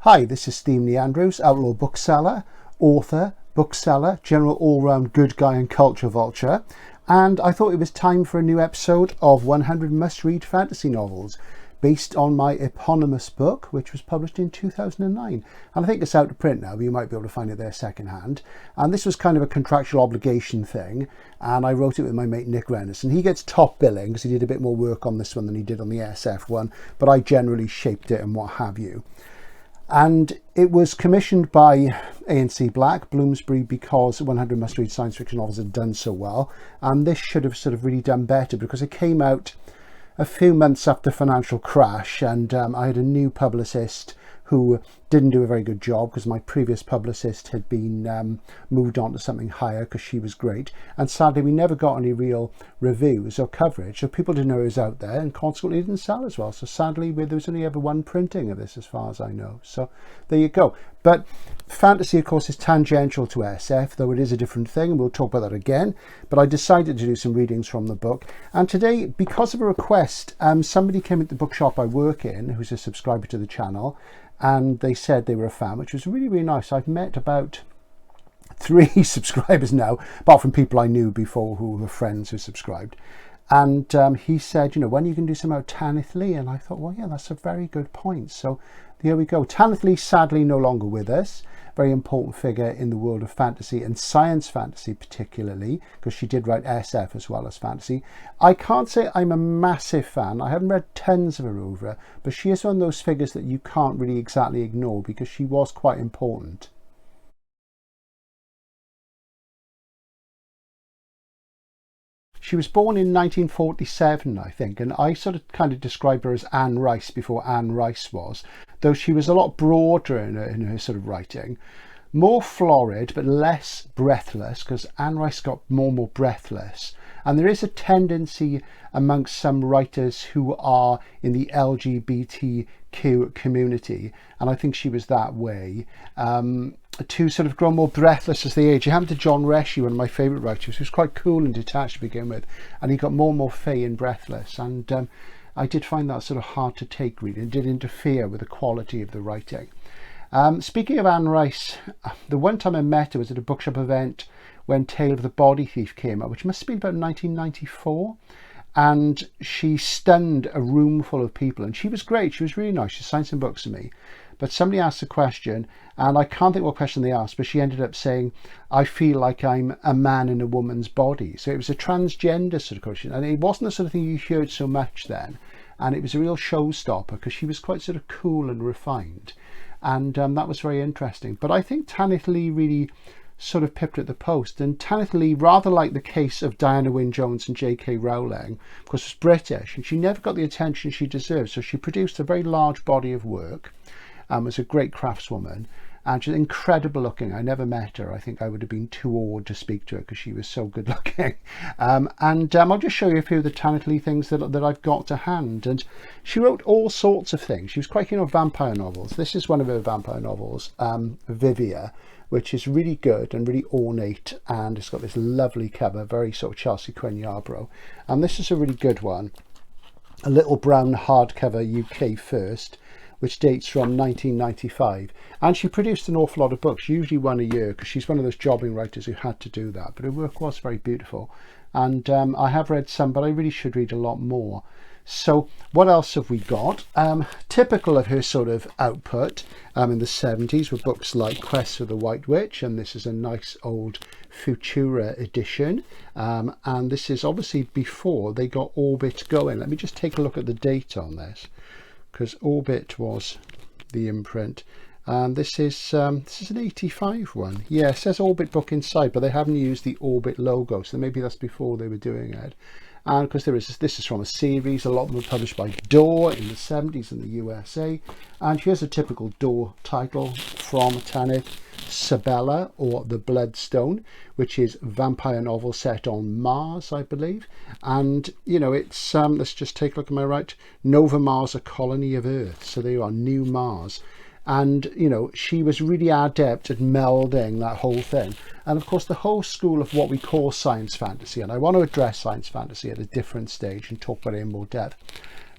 Hi, this is Steve Andrews, outlaw bookseller, author, bookseller, general all-round good guy and culture vulture, and I thought it was time for a new episode of 100 must-read fantasy novels based on my eponymous book, which was published in 2009. And I think it's out of print now, but you might be able to find it there secondhand. And this was kind of a contractual obligation thing, and I wrote it with my mate Nick Rennis, and he gets top billing because he did a bit more work on this one than he did on the SF one, but I generally shaped it and what have you. And it was commissioned by A&C Black, Bloomsbury, because 100 must-read science fiction novels had done so well. And this should have sort of really done better because it came out a few months after the financial crash, and I had a new publicist who didn't do a very good job because my previous publicist had been moved on to something higher because she was great, and sadly we never got any real reviews or coverage, so people didn't know it was out there, and consequently it didn't sell as well. So sadly there was only ever one printing of this as far as I know. So there you go. But fantasy of course is tangential to SF, though it is a different thing, and we'll talk about that again. But I decided to do some readings from the book, and today, because of a request, somebody came into the bookshop I work in who's a subscriber to the channel, and they said they were a fan, which was really, really nice. I've met about 3 subscribers now, apart from people I knew before who were friends who subscribed. And he said, you know, when are you going to do something about Tanith Lee? And I thought, well, yeah, that's a very good point. So here we go. Tanith Lee, sadly, no longer with us. Very important figure in the world of fantasy and science fantasy particularly, because she did write SF as well as fantasy. I can't say I'm a massive fan. I haven't read tons of her over, but she is one of those figures that you can't really exactly ignore because she was quite important. She was born in 1947, I think, and I sort of kind of describe her as Anne Rice before Anne Rice was, though she was a lot broader in her sort of writing. More florid, but less breathless, because Anne Rice got more and more breathless. And there is a tendency amongst some writers who are in the LGBTQ community, and I think she was that way, to sort of grow more breathless as they age. You happened to John Reschy, one of my favourite writers, who's quite cool and detached to begin with, and he got more and more fey and breathless. And I did find that sort of hard to take reading. It did interfere with the quality of the writing. Speaking of Anne Rice, the one time I met her was at a bookshop event when Tale of the Body Thief came out, which must have been about 1994. And she stunned a room full of people, and she was great. She was really nice. She signed some books to me. But somebody asked a question, and I can't think what question they asked, but she ended up saying, I feel like I'm a man in a woman's body. So it was a transgender sort of question, and it wasn't the sort of thing you heard so much then. And it was a real showstopper because she was quite sort of cool and refined. And that was very interesting. But I think Tanith Lee really sort of pipped at the post. And Tanith Lee, rather like the case of Diana Wynne Jones and J.K. Rowling, of course was British, and she never got the attention she deserved. So she produced a very large body of work. Was a great craftswoman, and she's incredible looking. I never met her. I think I would have been too awed to speak to her because she was so good looking. I'll just show you a few of the Tanith Lee things that I've got to hand. And she wrote all sorts of things. She was quite keen on vampire novels. This is one of her vampire novels, Vivia, which is really good and really ornate, and it's got this lovely cover, very sort of Chelsea Quinn Yarborough. And this is a really good one, a little brown hardcover UK first, which dates from 1995, and she produced an awful lot of books, usually one a year, because she's one of those jobbing writers who had to do that. But her work was very beautiful, and I have read some, but I really should read a lot more. So what else have we got? Typical of her sort of output in the 70s were books like Quest for the White Witch, and this is a nice old Futura edition, and this is obviously before they got Orbit going. Let me just take a look at the date on this, because Orbit was the imprint. This is an 85 one. Yeah, it says Orbit book inside, but they haven't used the Orbit logo, so maybe that's before they were doing it. And because this is from a series, a lot of them were published by Door in the 70s in the USA. And here's a typical Door title from Tanith: Sabella, or The Bloodstone, which is vampire novel set on Mars, I believe. And, you know, it's, let's just take a look, am I right? Nova Mars, a colony of Earth. So there you are, New Mars. And, you know, she was really adept at melding that whole thing. And of course, the whole school of what we call science fantasy, and I want to address science fantasy at a different stage and talk about it in more depth,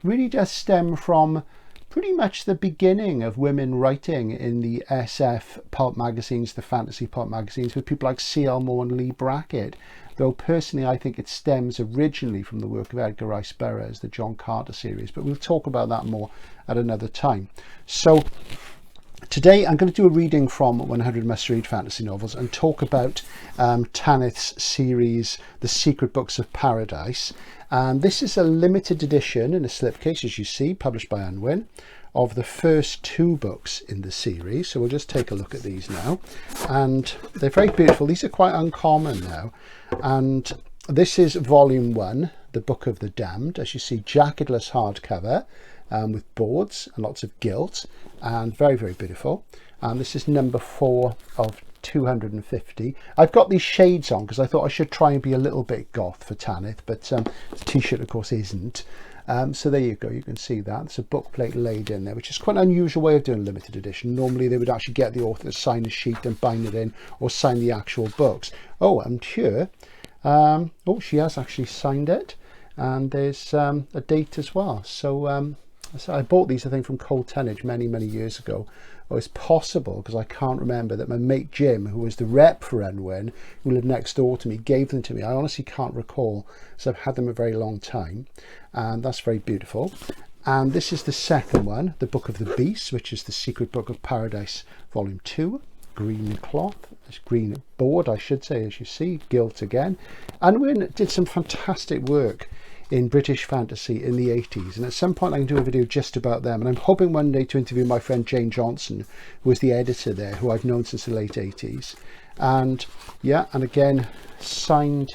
really does stem from pretty much the beginning of women writing in the SF pulp magazines, the fantasy pulp magazines, with people like C. L. Moore and Lee Brackett. Though personally I think it stems originally from the work of Edgar Rice Burroughs, the John Carter series, but we'll talk about that more at another time. So today I'm going to do a reading from 100 Must-Read Fantasy Novels and talk about Tanith's series, The Secret Books of Paradise. And this is a limited edition in a slipcase, as you see, published by Unwin, of the first 2 books in the series. So we'll just take a look at these now. And they're very beautiful. These are quite uncommon now. And this is volume 1, The Book of the Damned. As you see, jacketless hardcover with boards and lots of gilt, and very, very beautiful. And this is number 4 of 250. I've got these shades on because I thought I should try and be a little bit goth for Tanith, but the t-shirt of course isn't. So there you go, you can see that. There's a book plate laid in there, which is quite an unusual way of doing limited edition. Normally they would actually get the author to sign a sheet and bind it in, or sign the actual books. Oh, and here, oh, she has actually signed it, and there's a date as well. So I bought these, I think, from Cold Tonnage many, many years ago. Oh, it's possible, because I can't remember, that my mate Jim, who was the rep for Unwin, who lived next door to me, gave them to me. I honestly can't recall, so I've had them a very long time, and that's very beautiful. And this is the second one, The Book of the Beast, which is The Secret Book of Paradise, Volume 2. Green cloth, green board, I should say, as you see, gilt again. Unwin did some fantastic work in British fantasy in the 80s, and at some point I can do a video just about them, and I'm hoping one day to interview my friend Jane Johnson, who was the editor there, who I've known since the late 80s. And yeah, and again signed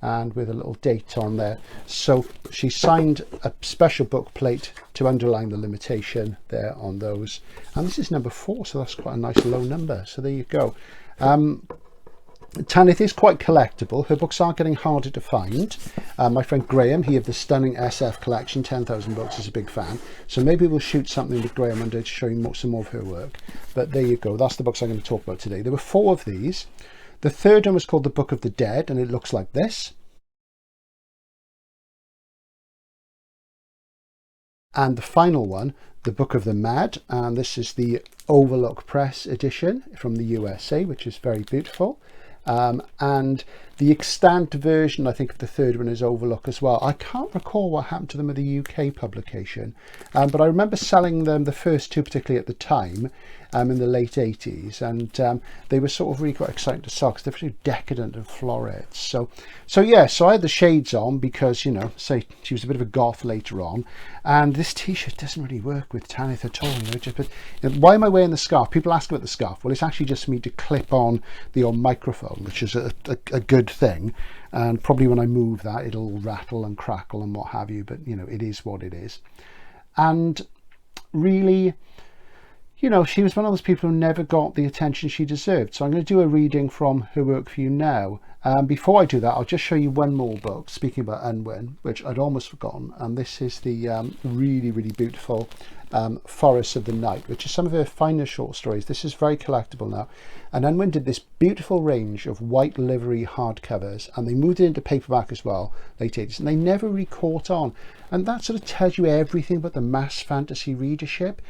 and with a little date on there. So she signed a special book plate to underline the limitation there on those, and this is number 4, so that's quite a nice low number. So there you go. Tanith is quite collectible. Her books are getting harder to find. My friend Graham, he of the stunning SF collection, 10,000 books, is a big fan. So maybe we'll shoot something with Graham one day to show you some more of her work. But there you go. That's the books I'm going to talk about today. There were 4 of these. The third one was called The Book of the Dead, and it looks like this. And the final one, The Book of the Mad, and this is the Overlook Press edition from the USA, which is very beautiful. And the extant version, I think, of the third one is Overlook as well. I can't recall what happened to them with the UK publication, but I remember selling them, the first 2 particularly, at the time, in the late 80s, and they were sort of really quite exciting to sell because they're very decadent and florid. So yeah, so I had the shades on because, you know, say she was a bit of a goth later on, and this t-shirt doesn't really work with Tanith at all, you know. But you know, why am I wearing the scarf? People ask about the scarf. Well, it's actually just for me to clip on the old microphone, which is a good thing, and probably when I move that it'll rattle and crackle and what have you, but you know, it is what it is. And really, you know, she was one of those people who never got the attention she deserved. So I'm going to do a reading from her work for you now. Before I do that, I'll just show you one more book, speaking about Unwin, which I'd almost forgotten. And this is the really, really beautiful Forests of the Night, which is some of her finest short stories. This is very collectible now. And Unwin did this beautiful range of white livery hardcovers, and they moved it into paperback as well, late 80s, and they never really caught on. And that sort of tells you everything about the mass fantasy readership.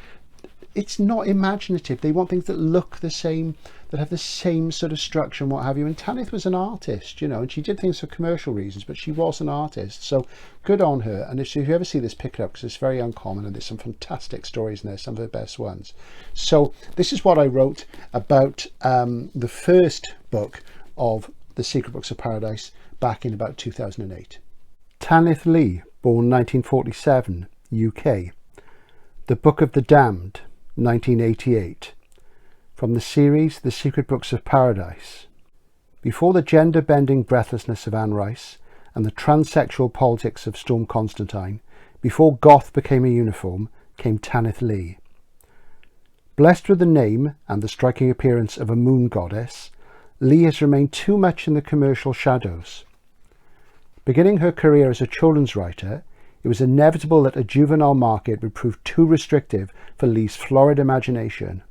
It's not imaginative. They want things that look the same, that have the same sort of structure and what have you. And Tanith was an artist, you know, and she did things for commercial reasons, but she was an artist. So good on her. And if you ever see this, pick it up, because it's very uncommon, and there's some fantastic stories in there, some of her best ones. So this is what I wrote about the first book of The Secret Books of Paradise back in about 2008. Tanith Lee, born 1947, UK. The Book of the Damned, 1988, from the series The Secret Books of Paradise. Before the gender-bending breathlessness of Anne Rice and the transsexual politics of Storm Constantine, before goth became a uniform, came Tanith Lee. Blessed with the name and the striking appearance of a moon goddess, Lee has remained too much in the commercial shadows. Beginning her career as a children's writer, it was inevitable that a juvenile market would prove too restrictive for Lee's florid imagination.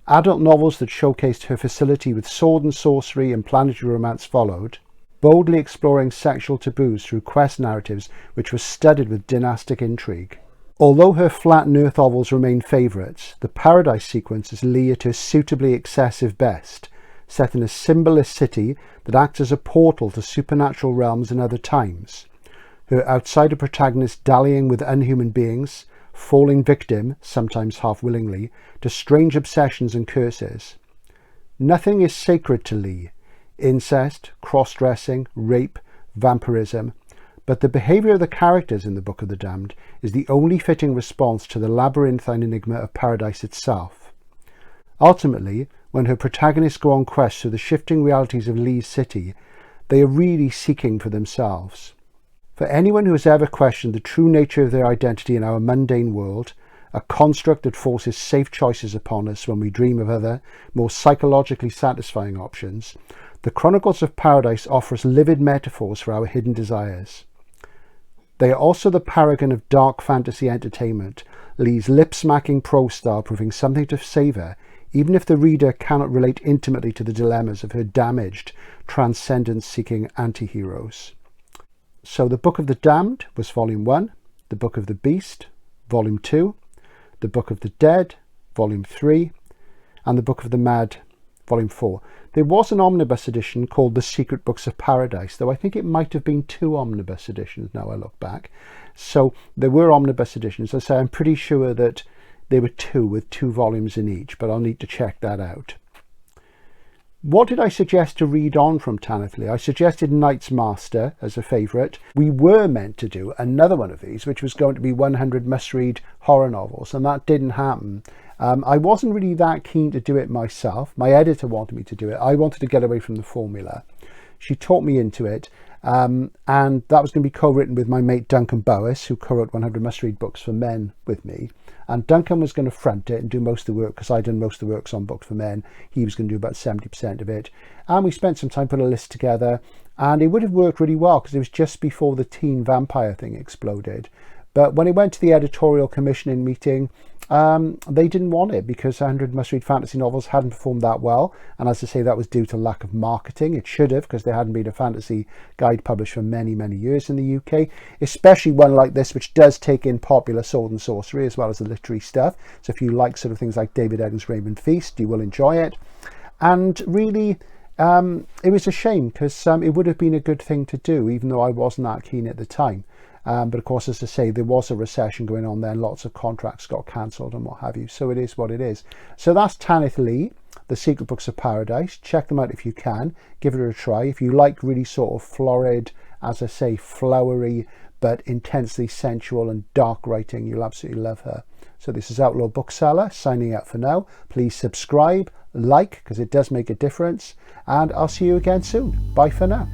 Adult novels that showcased her facility with sword and sorcery and planetary romance followed, boldly exploring sexual taboos through quest narratives which were studded with dynastic intrigue. Although her flat and earth novels remain favourites, the Paradise sequence is Lee at her suitably excessive best, set in a symbolist city that acts as a portal to supernatural realms and other times. Her outsider protagonist dallying with unhuman beings, falling victim, sometimes half willingly, to strange obsessions and curses. Nothing is sacred to Lee: incest, cross-dressing, rape, vampirism. But the behaviour of the characters in the Book of the Damned is the only fitting response to the labyrinthine enigma of paradise itself. Ultimately, when her protagonists go on quests through the shifting realities of Lee's city, they are really seeking for themselves. For anyone who has ever questioned the true nature of their identity in our mundane world, a construct that forces safe choices upon us when we dream of other, more psychologically satisfying options, the Chronicles of Paradise offer us livid metaphors for our hidden desires. They are also the paragon of dark fantasy entertainment, Lee's lip-smacking prose style proving something to savour, even if the reader cannot relate intimately to the dilemmas of her damaged, transcendence-seeking anti-heroes. So the Book of the Damned was Volume 1, the Book of the Beast, Volume 2, the Book of the Dead, Volume 3, and the Book of the Mad, Volume 4. There was an omnibus edition called The Secret Books of Paradise, though I think it might have been 2 omnibus editions now I look back. So there were omnibus editions. As I say, I'm pretty sure that there were 2 with 2 volumes in each, but I'll need to check that out. What did I suggest to read on from Tanith Lee? I suggested Night's Master as a favourite. We were meant to do another one of these, which was going to be 100 must-read horror novels, and that didn't happen. I wasn't really that keen to do it myself. My editor wanted me to do it. I wanted to get away from the formula. She talked me into it, and that was going to be co-written with my mate Duncan Bowis, who co-wrote 100 must-read books for men with me. And Duncan was going to front it and do most of the work, because I'd done most of the works on Books for Men. He was going to do about 70% of it. And we spent some time putting a list together, and it would have worked really well because it was just before the teen vampire thing exploded. But when it went to the editorial commissioning meeting, they didn't want it because 100 must-read fantasy novels hadn't performed that well. And as I say, that was due to lack of marketing. It should have, because there hadn't been a fantasy guide published for many, many years in the UK, especially one like this, which does take in popular sword and sorcery as well as the literary stuff. So if you like sort of things like David Eggins' Raven Feast, you will enjoy it. And really, it was a shame because it would have been a good thing to do, even though I wasn't that keen at the time. But of course, as I say, there was a recession going on then. Lots of contracts got cancelled and what have you. So it is what it is. So that's Tanith Lee, The Secret Books of Paradise. Check them out if you can. Give it a try. If you like really sort of florid, as I say, flowery, but intensely sensual and dark writing, you'll absolutely love her. So this is Outlaw Bookseller signing out for now. Please subscribe, like, because it does make a difference. And I'll see you again soon. Bye for now.